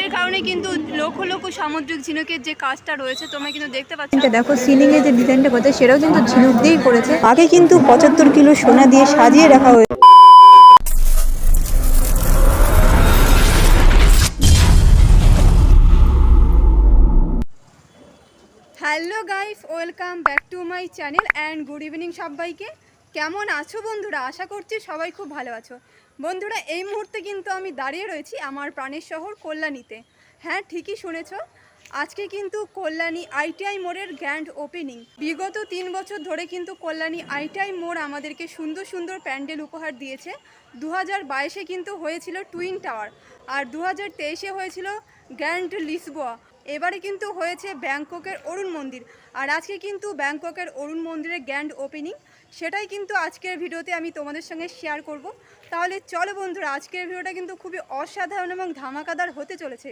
এর কারণে কিন্তু লক্ষ লক্ষ সামুদ্রিক ঝিনুকের যে কাজটা রয়েছে তোমরা কিন্তু দেখতে পাচ্ছ। দেখো সিলিং এ যে ডিজাইনটা করেছে সেটাও কিন্তু ঝিনুক দিয়েই করেছে। আগে কিন্তু 75 কিলো সোনা দিয়ে সাজিয়ে রাখা হয়েছে। Hello guys, welcome back to my channel and good evening সবাইকে। কেমন আছো বন্ধুরা? আশা করছি সবাই খুব ভালো আছো। বন্ধুরা, এই মুহূর্তে কিন্তু আমি দাঁড়িয়ে রয়েছি আমার প্রাণের শহর কল্যাণীতে। হ্যাঁ, ঠিকই শুনেছো, আজকে কিন্তু কল্যাণী আইটিআই মোড়ের গ্র্যান্ড ওপেনিং। বিগত 3 বছর ধরে কিন্তু কল্যাণী আইটিআই মোড় আমাদেরকে সুন্দর সুন্দর প্যান্ডেল উপহার দিয়েছে। 2022-এ কিন্তু হয়েছিল টুইন টাওয়ার, আর 2023-এ হয়েছিল গ্র্যান্ড লিসবোয়া। এবারে কিন্তু হয়েছে ব্যাংককের অরুণ মন্দির, আর আজকে কিন্তু ব্যাংককের অরুণ মন্দিরের গ্র্যান্ড ওপেনিং। সেটাই কিন্তু আজকের ভিডিওতে আমি তোমাদের সঙ্গে শেয়ার করব। তাহলে চলো বন্ধুরা, আজকের ভিডিওটা কিন্তু খুবই অসাধারণ এবং ধামাকাদার হতে চলেছে।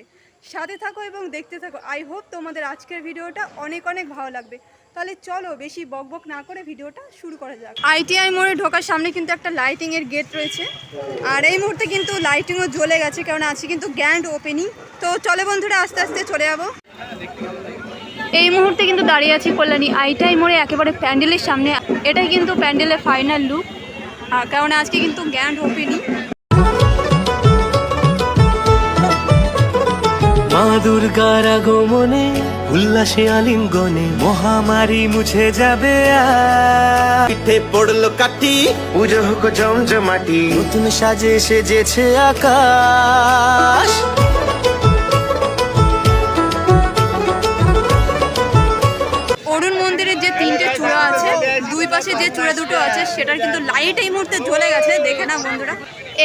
সাথে থাকো এবং দেখতে থাকো। আই হোপ তোমাদের আজকের ভিডিওটা অনেক অনেক ভালো লাগবে। তাহলে চলো বেশি বকবক না করে ভিডিওটা শুরু করা যাক। আইটিআই মোড়ে ঢোকার সামনে কিন্তু একটা লাইটিংয়ের গেট রয়েছে, আর এই মুহূর্তে কিন্তু লাইটিংও জ্বলে গেছে, কারণ আজকে কিন্তু গ্র্যান্ড ওপেনিং। তো চলো বন্ধুরা, আস্তে আস্তে চলে যাবো। এই মুহূর্তে কিন্তু দাঁড়িয়ে আছি কল্যাণী আইটিআই মোড়ে একেবারে প্যান্ডেলের সামনে। এটাই কিন্তু প্যান্ডেলের ফাইনাল লুক, কারণ আজকে কিন্তু গ্র্যান্ড ওপেনিং। মা দুর্গার আগমনে উল্লাসে আলিঙ্গনে মহামারী মুছে যাবে। পিঠে পড়লো কাঠি, পুজো হোক জমজমাটি, নতুন সাজে সেজেছে আকাশ। অরুণ মন্দিরের যে 3টে চূড়া আছে, দুই পাশে যে চূড়া দুটো আছে, সেটার কিন্তু লাইট এই মুহূর্তে জ্বলে গেছে, দেখে না বন্ধুরা।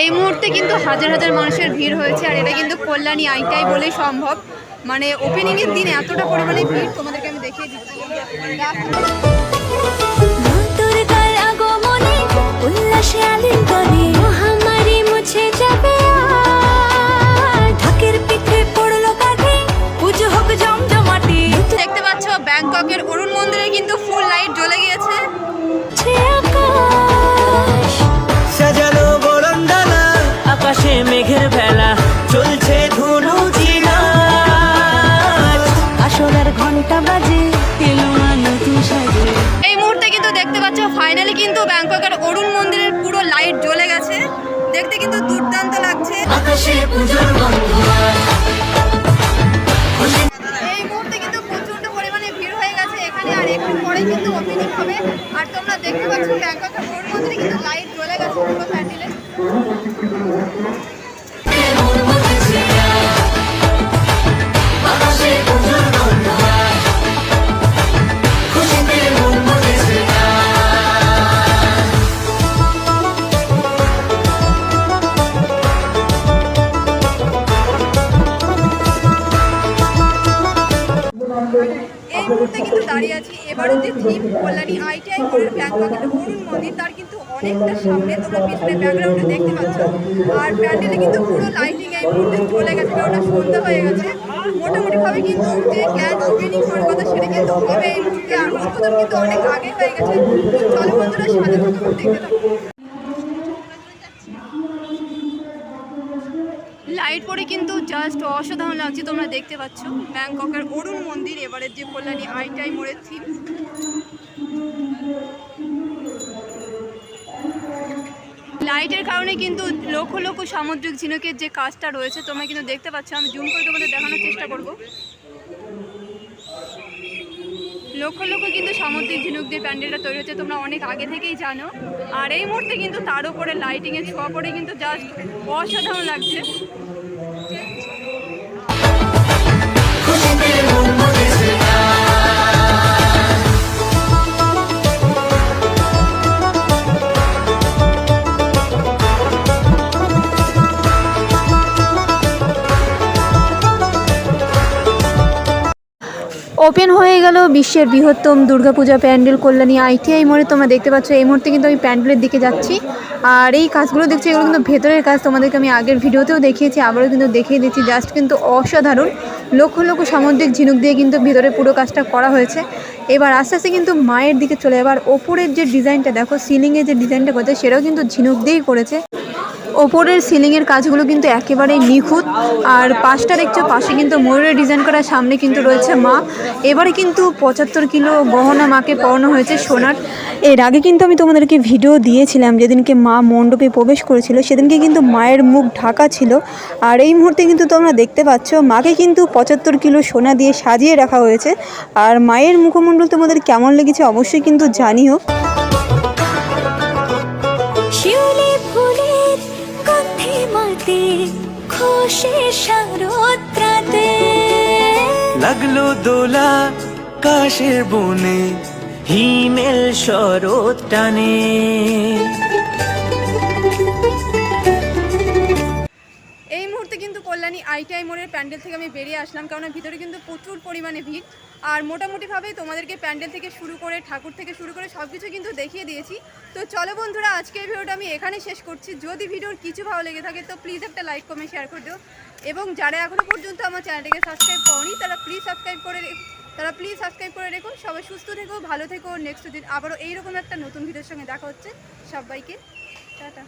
এই মুহূর্তে কিন্তু হাজার হাজার মানুষের ভিড় হয়েছে, আর এটা কিন্তু কল্যাণী আইটিআই বলেই সম্ভব। মানে ওপেনিংয়ের দিনে এতটা পরিমাণে ভিড় তোমাদেরকে আমি দেখিয়ে দিচ্ছি। দেখতে পাচ্ছ ব্যাংককের অরুণ মন্দিরে কিন্তু ফুল লাইট জ্বলে গিয়েছে। সাজানো বরণডালা, আকাশে মেঘের ভেলা, চলছে ধনু চিনা। আসরের ঘন্টা বাজে, এলো নতুন সাজে। এই মুহূর্তে কিন্তু দেখতে পাচ্ছ ফাইনালি কিন্তু ব্যাংককের অরুণ মন্দিরের পুরো লাইট জ্বলে গেছে, দেখতে কিন্তু দুর্দান্ত লাগছে। আকাশে পূজোর গন্ধ। এই মুহূর্তে কিন্তু প্রচন্ড পরিমাণে ভিড় হয়ে গেছে এখানে, আর একটু পরে কিন্তু ওপেনিং হবে। আর তোমরা দেখতে পাচ্ছ ব্যাংককের অরুণ মন্দিরে কিন্তু লাইট জ্বলে গেছে পুরো প্যান্ডেলে। এই মুহূর্তে কিন্তু দাঁড়িয়ে আছি এবারে যে থিম কল্যাণী আইটিআই মোড়ের ব্যাংককের অরুণ মন্দির, তার কিন্তু অনেকটা সামনে তোমরা পিছনে ব্যাকগ্রাউন্ডে দেখতে পাচ্ছ। আর প্যান্ডেলে কিন্তু পুরো লাইটিং এই মুহূর্তে চলে গেছে, কারণ সন্ধ্যা হয়ে গেছে। মোটামুটিভাবে কিন্তু যে গ্র্যান্ড ওপেনিং হওয়ার কথা সেটা কিন্তু হবে এই মুহূর্তে, আর উদ্বোধন কিন্তু অনেক আগে হয়ে গেছে। চলো বন্ধুরা, সাথে থাকো, দেখতে থাকো। লাইট পরে কিন্তু জাস্ট অসাধারণ লাগছে, তোমরা দেখতে পাচ্ছ ব্যাংককের অরুণ মন্দির এবারের যে কল্যাণী আইটিআই মোড়ের থিম। লাইটের কারণে কিন্তু লক্ষ লক্ষ সামুদ্রিক ঝিনুকের যে কাজটা রয়েছে তোমরা কিন্তু দেখতে পাচ্ছ। আমি জুম করে তোমাদের দেখানোর চেষ্টা করব। লক্ষ লক্ষ কিন্তু সামুদ্রিক ঝিনুক দিয়ে প্যান্ডেলটা তৈরি হচ্ছে, তোমরা অনেক আগে থেকেই জানো। আর এই মুহূর্তে কিন্তু তার উপরে লাইটিংয়ের ছোঁয়া পড়ে কিন্তু জাস্ট অসাধারণ লাগছে। ওপেন হয়ে গেল বিশ্বের বৃহত্তম দুর্গাপূজা প্যান্ডেল কল্যাণী আইটিআই মোড়ে। তোমরা দেখতে পাচ্ছ এই মুহূর্তে কিন্তু আমি প্যান্ডেলের দিকে যাচ্ছি, আর এই কাজগুলো দেখছি এগুলো কিন্তু ভেতরের কাজ। তোমাদেরকে আমি আগের ভিডিওতেও দেখিয়েছি, আবারও কিন্তু দেখিয়ে দিচ্ছি। জাস্ট কিন্তু অসাধারণ, লক্ষ লক্ষ সামুদ্রিক ঝিনুক দিয়ে কিন্তু ভিতরে পুরো কাজটা করা হয়েছে। এবার আস্তে আস্তে কিন্তু মায়ের দিকে চলে যাবার। ওপরের যে ডিজাইনটা দেখো, সিলিংয়ে যে ডিজাইনটা করেছে সেটাও কিন্তু ঝিনুক দিয়েই করেছে। ওপরের সিলিংয়ের কাজগুলো কিন্তু একেবারেই নিখুঁত। আর পাশটা দেখছো, পাশে কিন্তু ময়ূরের ডিজাইন করা, সামনে কিন্তু রয়েছে মা। এবারে কিন্তু 75 কিলো গহনা মাকে পরানো হয়েছে সোনার। এর আগে কিন্তু আমি তোমাদেরকে ভিডিও দিয়েছিলাম যেদিনকে মা মণ্ডপে প্রবেশ করেছিল, সেদিনকে কিন্তু মায়ের মুখ ঢাকা ছিল। আর এই মুহূর্তে কিন্তু তোমরা দেখতে পাচ্ছ মাকে কিন্তু 75 কিলো সোনা দিয়ে সাজিয়ে রাখা হয়েছে। আর মায়ের মুখমণ্ডল তোমাদের কেমন লেগেছে অবশ্যই কিন্তু জানিও। শিউলি ফুলের গন্ধে মাতে খুশির শারদরাতে লাগলো দোলা কাশের বনে হিমেল শরৎ টানে। এই মুহূর্তে কিন্তু কল্যাণী আইটিআই মোড়ের প্যান্ডেল থেকে আমি বেরিয়ে আসলাম, কারণ ভিতরে কিন্তু প্রচুর পরিমাণে ভিড়। আর মোটামুটিভাবে তোমাদেরকে প্যান্ডেল থেকে শুরু করে ঠাকুর থেকে শুরু করে সব কিছু কিন্তু দেখিয়ে দিয়েছি। তো চলো বন্ধুরা, আজকের ভিডিওটা আমি এখানে শেষ করছি। যদি ভিডিওর কিছু ভালো লেগে থাকে তো প্লিজ একটা লাইক কমেন্ট শেয়ার করে দিও। এবং যারা এখনও পর্যন্ত আমার চ্যানেলটাকে সাবস্ক্রাইব করনি তারা প্লিজ সাবস্ক্রাইব করে রেখো। সবাই সুস্থ থেকো, ভালো থেকো। নেক্সট দিন আবারও এইরকম একটা নতুন ভিডিওর সঙ্গে দেখা হচ্ছে। সবাইকে টাটা।